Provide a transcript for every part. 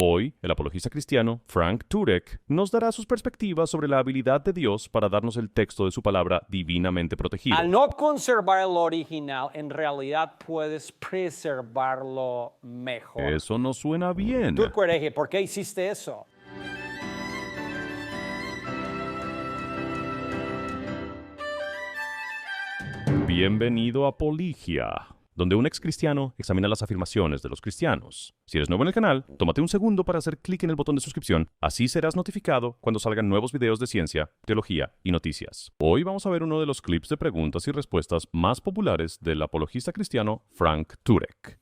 Hoy, el apologista cristiano Frank Turek nos dará sus perspectivas sobre la habilidad de Dios para darnos el texto de su palabra divinamente protegido. Al no conservar el original, en realidad puedes preservarlo mejor. Eso no suena bien. Turco hereje, ¿por qué hiciste eso? Bienvenido a Poligia, donde un ex cristiano examina las afirmaciones de los cristianos. Si eres nuevo en el canal, tómate un segundo para hacer clic en el botón de suscripción, así serás notificado cuando salgan nuevos videos de ciencia, teología y noticias. Hoy vamos a ver uno de los clips de preguntas y respuestas más populares del apologista cristiano Frank Turek.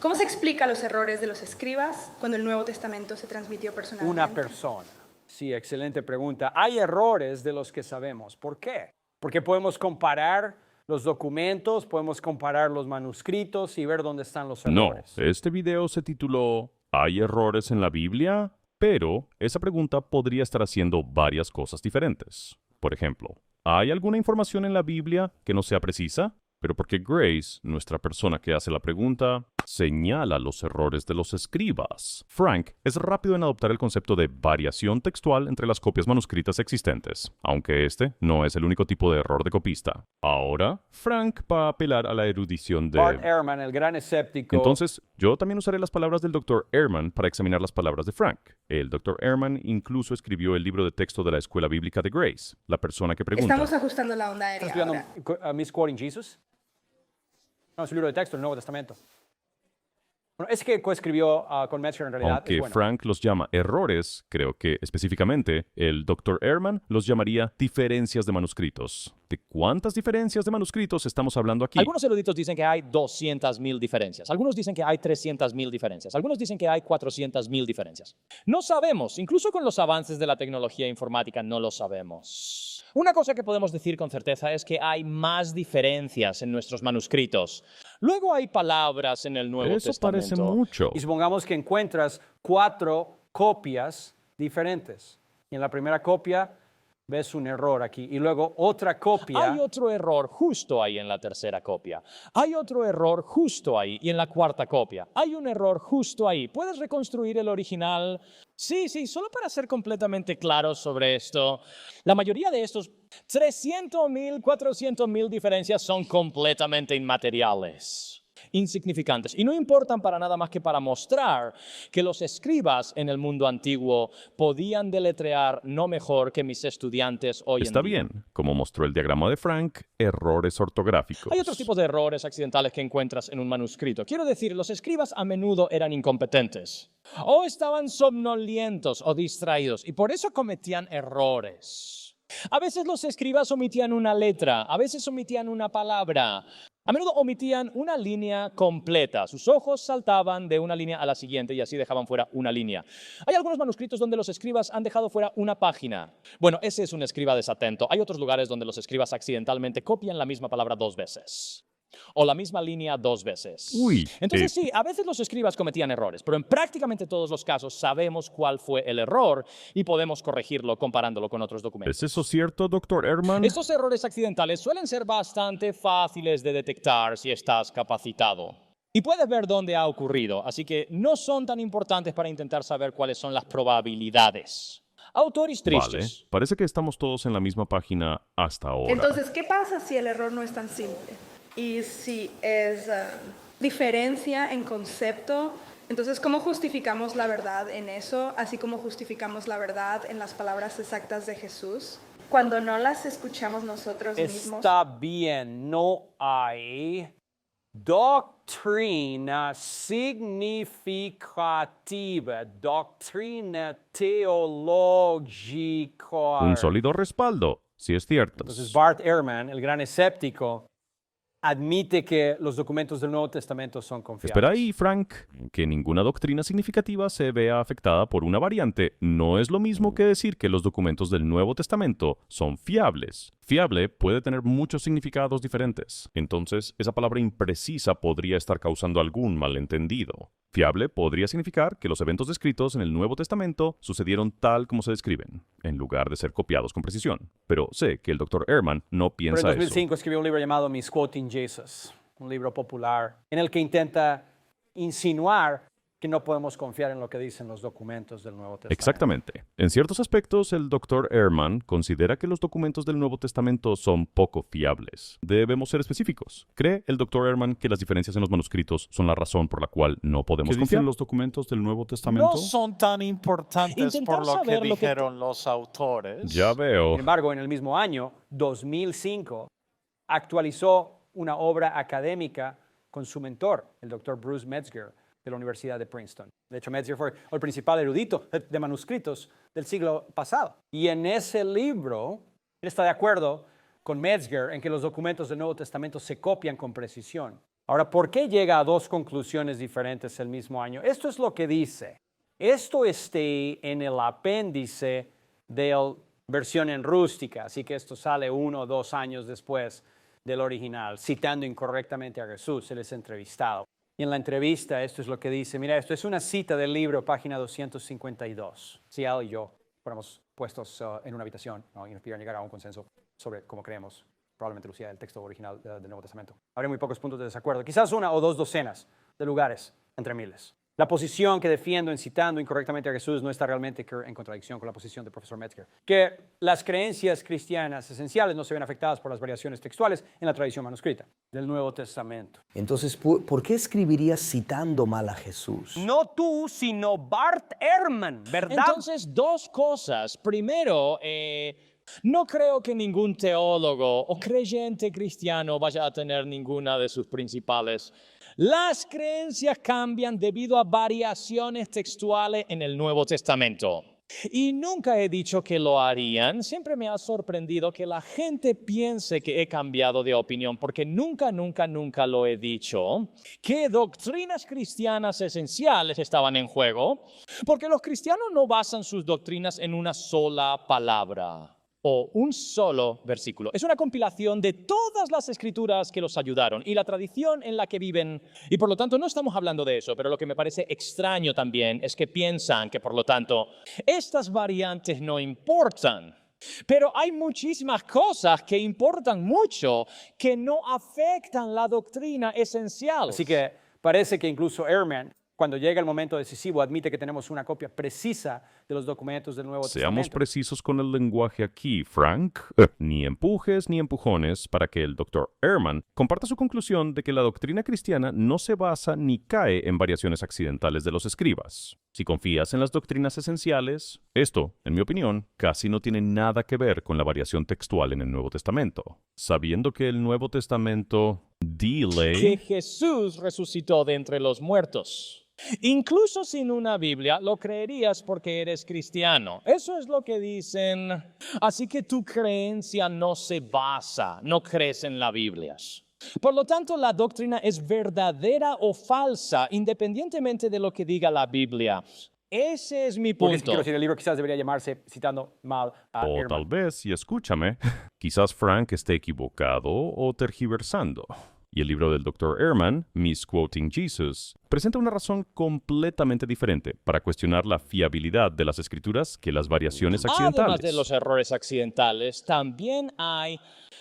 ¿Cómo se explica los errores de los escribas cuando el Nuevo Testamento se transmitió personalmente? Una persona. Sí, excelente pregunta. Hay errores de los que sabemos. ¿Por qué? Porque podemos comparar los documentos, podemos comparar los manuscritos y ver dónde están los No, errores. este video se tituló ¿Hay errores en la Biblia? Pero esa pregunta podría estar haciendo varias cosas diferentes. Por ejemplo, ¿hay alguna información en la Biblia que no sea precisa? Pero porque Grace, nuestra persona que hace la pregunta, señala los errores de los escribas. Frank es rápido en adoptar el concepto de variación textual entre las copias manuscritas existentes, aunque este no es el único tipo de error de copista. Ahora, Frank va a apelar a la erudición de... Bart Ehrman, el gran escéptico. Entonces, yo también usaré las palabras del Dr. Ehrman para examinar las palabras de Frank. El Dr. Ehrman incluso escribió el libro de texto de la Escuela Bíblica de Grace, la persona que pregunta. Estamos ajustando la onda ¿Estás aérea estudiando ahora. Misquoting Jesus? No, es un libro de texto del Nuevo Testamento. Bueno, es que coescribió con Metzger en realidad. Aunque es bueno. Frank los llama errores, creo que específicamente el Dr. Ehrman los llamaría diferencias de manuscritos. ¿De cuántas diferencias de manuscritos estamos hablando aquí? Algunos eruditos dicen que hay 200.000 diferencias. Algunos dicen que hay 300.000 diferencias. Algunos dicen que hay 400.000 diferencias. No sabemos. Incluso con los avances de la tecnología informática no lo sabemos. Una cosa que podemos decir con certeza es que hay más diferencias en nuestros manuscritos. Luego hay palabras en el Nuevo Eso Testamento. parece mucho. Y supongamos que encuentras 4 copias diferentes. Y en la primera copia ves un error aquí. Y luego otra copia. Hay otro error justo ahí en la tercera copia. Hay otro error justo ahí y en la cuarta copia. Hay un error justo ahí. ¿Puedes reconstruir el original? Sí, solo para ser completamente claros sobre esto. La mayoría de estos 300.000, 400.000 diferencias son completamente inmateriales, insignificantes, y no importan para nada más que para mostrar que los escribas en el mundo antiguo podían deletrear no mejor que mis estudiantes hoy Está en día. bien, como mostró el diagrama de Frank, errores ortográficos. Hay otros tipos de errores accidentales que encuentras en un manuscrito. Quiero decir, los escribas a menudo eran incompetentes, o estaban somnolientos o distraídos, y por eso cometían errores. A veces los escribas omitían una letra, a veces omitían una palabra. A menudo omitían una línea completa. Sus ojos saltaban de una línea a la siguiente y así dejaban fuera una línea. Hay algunos manuscritos donde los escribas han dejado fuera una página. Bueno, ese es un escriba desatento. Hay otros lugares donde los escribas accidentalmente copian la misma palabra 2 veces. O la misma línea 2 veces. Uy, Entonces sí, a veces los escribas cometían errores, pero en prácticamente todos los casos sabemos cuál fue el error y podemos corregirlo comparándolo con otros documentos. ¿Es eso cierto, Dr. Ehrman? Estos errores accidentales suelen ser bastante fáciles de detectar si estás capacitado. Y puedes ver dónde ha ocurrido, así que no son tan importantes para intentar saber cuáles son las probabilidades. Autores Vale, tristes. parece que estamos todos en la misma página hasta ahora. Entonces, ¿qué pasa si el error no es tan simple? Y si es diferencia en concepto, entonces, ¿cómo justificamos la verdad en eso? Así como justificamos la verdad en las palabras exactas de Jesús. Cuando no las escuchamos nosotros mismos. Está bien, no hay doctrina significativa, doctrina teológica. Un sólido respaldo, si es cierto. Entonces Bart Ehrman, el gran escéptico, admite que los documentos del Nuevo Testamento son confiables. Espera ahí, Frank. Que ninguna doctrina significativa se vea afectada por una variante no es lo mismo que decir que los documentos del Nuevo Testamento son fiables. Fiable puede tener muchos significados diferentes. Entonces, esa palabra imprecisa podría estar causando algún malentendido. Fiable podría significar que los eventos descritos en el Nuevo Testamento sucedieron tal como se describen, en lugar de ser copiados con precisión. Pero sé que el Dr. Ehrman no Pero piensa en 2005 escribió un libro llamado Misquoting Jesus, un libro popular, en el que intenta insinuar que no podemos confiar en lo que dicen los documentos del Nuevo Testamento. Exactamente. En ciertos aspectos, el Dr. Ehrman considera que los documentos del Nuevo Testamento son poco fiables. Debemos ser específicos. ¿Cree el Dr. Ehrman que las diferencias en los manuscritos son la razón por la cual no podemos ¿Qué confiar? dicen los documentos del Nuevo Testamento? No son tan importantes Intentar por lo que saber lo que- dijeron los autores. Ya veo. Sin embargo, en el mismo año, 2005, actualizó una obra académica con su mentor, el Dr. Bruce Metzger, de la Universidad de Princeton. De hecho, Metzger fue el principal erudito de manuscritos del siglo pasado. Y en ese libro, él está de acuerdo con Metzger en que los documentos del Nuevo Testamento se copian con precisión. Ahora, ¿por qué llega a dos conclusiones diferentes el mismo año? Esto es lo que dice. Esto está en el apéndice de la versión en rústica, así que esto sale 1 o 2 años después del original, citando incorrectamente a Jesús, él es entrevistado. Y en la entrevista esto es lo que dice, mira, esto es una cita del libro, página 252. Si él y yo fuéramos puestos en una habitación, ¿no? y nos pidieran llegar a un consenso sobre cómo creemos, probablemente lucía el texto original del Nuevo Testamento. Habría muy pocos puntos de desacuerdo, quizás 1 o 2 docenas de lugares entre miles. La posición que defiendo en citando incorrectamente a Jesús no está realmente en contradicción con la posición del profesor Metzger. Que las creencias cristianas esenciales no se ven afectadas por las variaciones textuales en la tradición manuscrita del Nuevo Testamento. Entonces, ¿por qué escribirías citando mal a Jesús? No tú, sino Bart Ehrman, ¿verdad? Entonces, dos cosas. Primero, no creo que ningún teólogo o creyente cristiano vaya a tener ninguna de sus principales. Las creencias cambian debido a variaciones textuales en el Nuevo Testamento. Y nunca he dicho que lo harían. Siempre me ha sorprendido que la gente piense que he cambiado de opinión, porque nunca lo he dicho, que doctrinas cristianas esenciales estaban en juego, porque los cristianos no basan sus doctrinas en una sola palabra o un solo versículo. Es una compilación de todas las escrituras que los ayudaron y la tradición en la que viven. Y por lo tanto no estamos hablando de eso, pero lo que me parece extraño también es que piensan que por lo tanto estas variantes no importan. Pero hay muchísimas cosas que importan mucho que no afectan la doctrina esencial. Así que parece que incluso Ehrman, cuando llega el momento decisivo, admite que tenemos una copia precisa de los documentos del Nuevo Seamos Testamento. precisos con el lenguaje aquí, Frank. Ni empujes ni empujones para que el Dr. Ehrman comparta su conclusión de que la doctrina cristiana no se basa ni cae en variaciones accidentales de los escribas. Si confías en las doctrinas esenciales, esto, en mi opinión, casi no tiene nada que ver con la variación textual en el Nuevo Testamento. Sabiendo que el Nuevo Testamento que Jesús resucitó de entre los muertos. Incluso sin una Biblia, lo creerías porque eres cristiano. Eso es lo que dicen. Así que tu creencia no se basa, no crees en la Biblia. Por lo tanto, la doctrina es verdadera o falsa, independientemente de lo que diga la Biblia. Ese es mi Porque punto. quiero decir, el libro quizás debería llamarse citando mal a O Ehrman. tal vez, y escúchame, quizás Frank esté equivocado o tergiversando. Y el libro del Dr. Ehrman, Misquoting Jesus, presenta una razón completamente diferente para cuestionar la fiabilidad de las escrituras que las variaciones accidentales. Además de los errores accidentales, también hay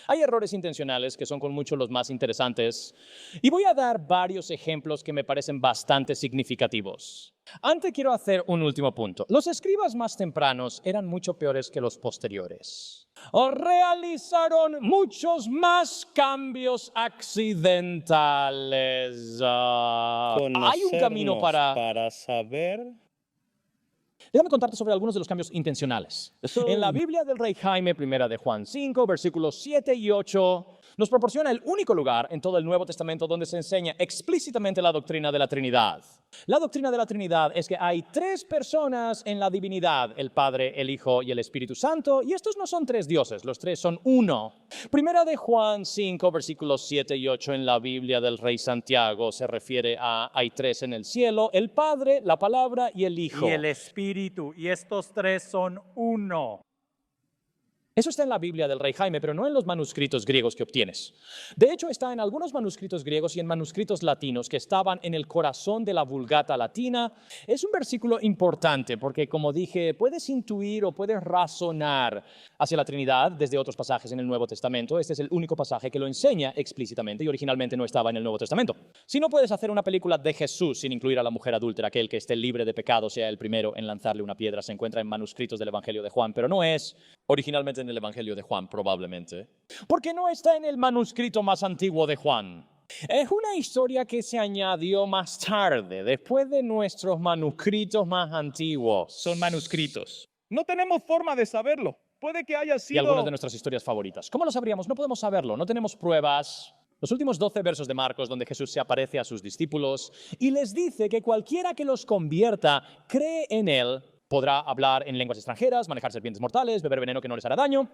errores intencionales que son con mucho los más interesantes. Y voy a dar varios ejemplos que me parecen bastante significativos. Antes quiero hacer un último punto. Los escribas más tempranos eran mucho peores que los posteriores. Realizaron muchos más cambios accidentales. Hay un camino para saber. Déjame contarte sobre algunos de los cambios intencionales. En la Biblia del Rey Jaime, primera de Juan 5, versículos 7 y 8, nos proporciona el único lugar en todo el Nuevo Testamento donde se enseña explícitamente la doctrina de la Trinidad. La doctrina de la Trinidad es que hay 3 personas en la divinidad, el Padre, el Hijo y el Espíritu Santo, y estos no son 3 dioses, los 3 son uno. Primera de Juan 5, versículos 7 y 8 en la Biblia del Rey Santiago se refiere a hay 3 en el cielo, el Padre, la Palabra y el Hijo. Y el Espíritu, y estos 3 son uno. Eso está en la Biblia del Rey Jaime, pero no en los manuscritos griegos que obtienes. De hecho, está en algunos manuscritos griegos y en manuscritos latinos que estaban en el corazón de la Vulgata latina. Es un versículo importante porque, como dije, puedes intuir o puedes razonar hacia la Trinidad desde otros pasajes en el Nuevo Testamento. Este es el único pasaje que lo enseña explícitamente y originalmente no estaba en el Nuevo Testamento. Si no puedes hacer una película de Jesús sin incluir a la mujer adúltera, que el que esté libre de pecado sea el primero en lanzarle una piedra, se encuentra en manuscritos del Evangelio de Juan, pero no es originalmente en el Evangelio de Juan, probablemente, porque no está en el manuscrito más antiguo de Juan. Es una historia que se añadió más tarde, después de nuestros manuscritos más antiguos. Son manuscritos. No tenemos forma de saberlo. Puede que haya Y sido... algunas de nuestras historias favoritas. ¿Cómo lo sabríamos? No podemos saberlo, no tenemos pruebas. Los últimos 12 versos de Marcos, donde Jesús se aparece a sus discípulos y les dice que cualquiera que los convierta, cree en él, podrá hablar en lenguas extranjeras, manejar serpientes mortales, beber veneno que no les hará daño.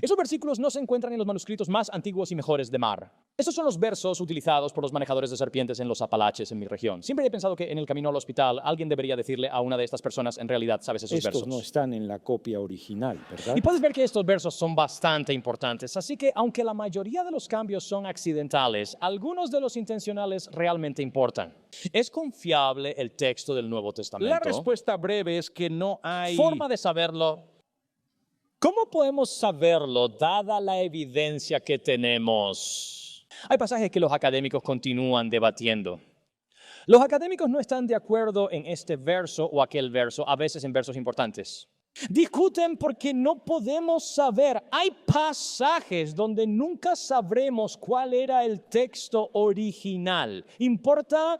Esos versículos no se encuentran en los manuscritos más antiguos y mejores de Mar. Estos son los versos utilizados por los manejadores de serpientes en los Apalaches en mi región. Siempre he pensado que en el camino al hospital alguien debería decirle a una de estas personas, en realidad, ¿sabes esos Estos versos? no están en la copia original, ¿verdad? Y puedes ver que estos versos son bastante importantes, así que aunque la mayoría de los cambios son accidentales, algunos de los intencionales realmente importan. ¿Es confiable el texto del Nuevo Testamento? La respuesta breve es que no hay... Forma de saberlo. ¿Cómo podemos saberlo dada la evidencia que tenemos? Hay pasajes que los académicos continúan debatiendo. Los académicos no están de acuerdo en este verso o aquel verso, a veces en versos importantes. Discuten porque no podemos saber. Hay pasajes donde nunca sabremos cuál era el texto original. ¿Importa?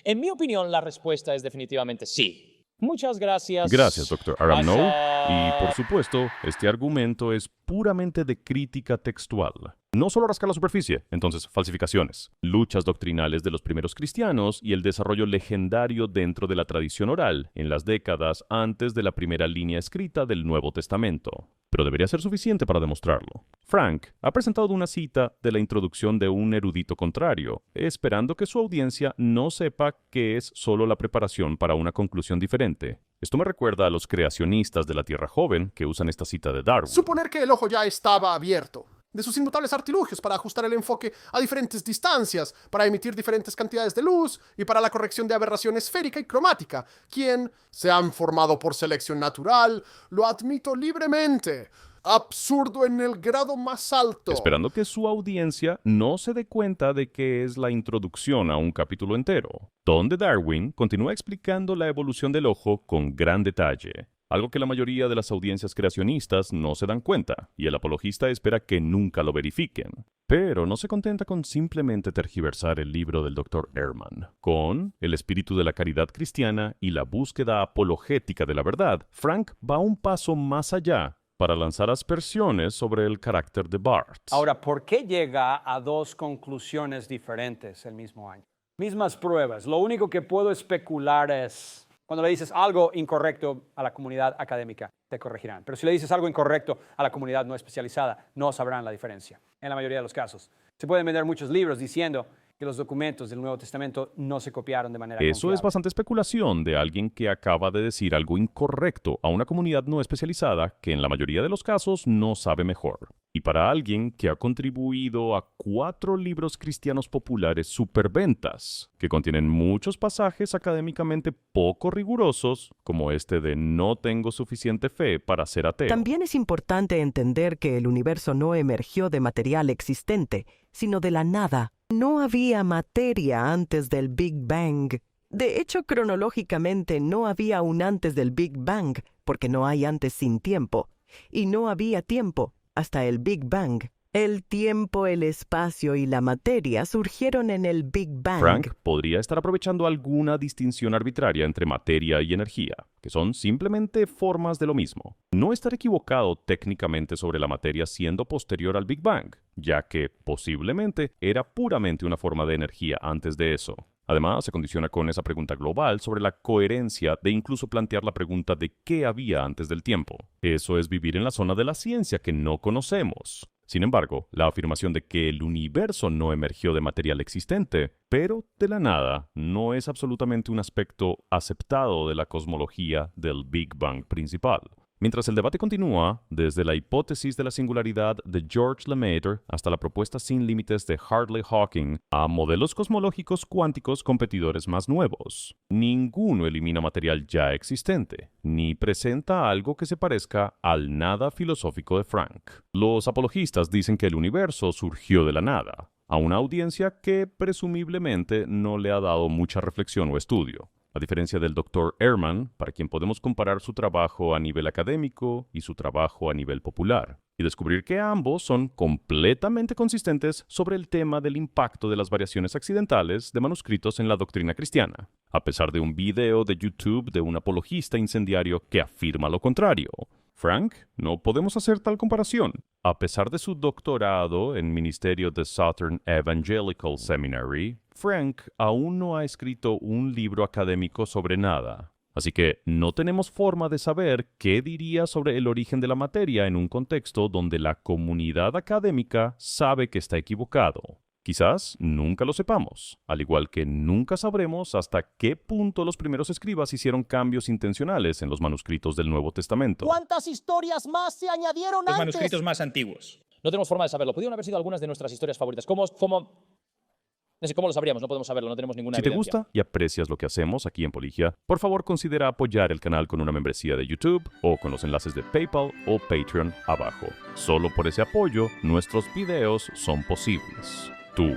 En mi opinión, la respuesta es definitivamente sí. Muchas gracias. Gracias, Dr. Aramno. Pasa. Y por supuesto, este argumento es puramente de crítica textual. No solo rascar la superficie, entonces falsificaciones, luchas doctrinales de los primeros cristianos y el desarrollo legendario dentro de la tradición oral en las décadas antes de la primera línea escrita del Nuevo Testamento. Pero debería ser suficiente para demostrarlo. Frank ha presentado una cita de la introducción de un erudito contrario, esperando que su audiencia no sepa que es solo la preparación para una conclusión diferente. Esto me recuerda a los creacionistas de la Tierra Joven que usan esta cita de Darwin. Suponer que el ojo ya estaba abierto, de sus inmutables artilugios para ajustar el enfoque a diferentes distancias, para emitir diferentes cantidades de luz y para la corrección de aberración esférica y cromática, quien se han formado por selección natural, lo admito libremente. Absurdo en el grado más alto. Esperando que su audiencia no se dé cuenta de que es la introducción a un capítulo entero, donde Darwin continúa explicando la evolución del ojo con gran detalle, algo que la mayoría de las audiencias creacionistas no se dan cuenta, y el apologista espera que nunca lo verifiquen. Pero no se contenta con simplemente tergiversar el libro del Dr. Ehrman. Con el espíritu de la caridad cristiana y la búsqueda apologética de la verdad, Frank va un paso más allá para lanzar aspersiones sobre el carácter de Bart. Ahora, ¿por qué llega a dos conclusiones diferentes el mismo año? Mismas pruebas. Lo único que puedo especular es, cuando le dices algo incorrecto a la comunidad académica, te corregirán. Pero si le dices algo incorrecto a la comunidad no especializada, no sabrán la diferencia, en la mayoría de los casos. Se pueden vender muchos libros diciendo que los documentos del Nuevo Testamento no se copiaron de manera Eso confiable. es bastante especulación de alguien que acaba de decir algo incorrecto a una comunidad no especializada que en la mayoría de los casos no sabe mejor. Y para alguien que ha contribuido a 4 libros cristianos populares superventas, que contienen muchos pasajes académicamente poco rigurosos, como este de no tengo suficiente fe para ser ateo. También es importante entender que el universo no emergió de material existente, sino de la nada. No había materia antes del Big Bang. De hecho, cronológicamente no había un antes del Big Bang, porque no hay antes sin tiempo. Y no había tiempo hasta el Big Bang. El tiempo, el espacio y la materia surgieron en el Big Bang. Frank podría estar aprovechando alguna distinción arbitraria entre materia y energía, que son simplemente formas de lo mismo. No estar equivocado técnicamente sobre la materia siendo posterior al Big Bang, ya que posiblemente era puramente una forma de energía antes de eso. Además, se condiciona con esa pregunta global sobre la coherencia de incluso plantear la pregunta de qué había antes del tiempo. Eso es vivir en la zona de la ciencia que no conocemos. Sin embargo, la afirmación de que el universo no emergió de material existente, pero de la nada, no es absolutamente un aspecto aceptado de la cosmología del Big Bang principal. Mientras el debate continúa, desde la hipótesis de la singularidad de George Lemaitre hasta la propuesta sin límites de Hartley Hawking, a modelos cosmológicos cuánticos competidores más nuevos, ninguno elimina material ya existente, ni presenta algo que se parezca al nada filosófico de Frank. Los apologistas dicen que el universo surgió de la nada, a una audiencia que presumiblemente no le ha dado mucha reflexión o estudio. A diferencia del Dr. Ehrman, para quien podemos comparar su trabajo a nivel académico y su trabajo a nivel popular, y descubrir que ambos son completamente consistentes sobre el tema del impacto de las variaciones accidentales de manuscritos en la doctrina cristiana, a pesar de un video de YouTube de un apologista incendiario que afirma lo contrario. Frank, no podemos hacer tal comparación. A pesar de su doctorado en ministerio de Southern Evangelical Seminary, Frank aún no ha escrito un libro académico sobre nada. Así que no tenemos forma de saber qué diría sobre el origen de la materia en un contexto donde la comunidad académica sabe que está equivocado. Quizás nunca lo sepamos, al igual que nunca sabremos hasta qué punto los primeros escribas hicieron cambios intencionales en los manuscritos del Nuevo Testamento. ¿Cuántas historias más se añadieron Los antes? manuscritos más antiguos. No tenemos forma de saberlo. Podrían haber sido algunas de nuestras historias favoritas. ¿Cómo lo sabríamos? No podemos saberlo, no tenemos ninguna Si te evidencia. gusta y aprecias lo que hacemos aquí en Poligia, por favor considera apoyar el canal con una membresía de YouTube o con los enlaces de PayPal o Patreon abajo. Solo por ese apoyo, nuestros videos son posibles. Tú.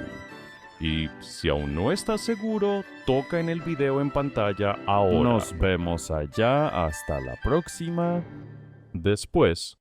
Y si aún no estás seguro, toca en el video en pantalla ahora. Nos vemos allá. Hasta la próxima. Después,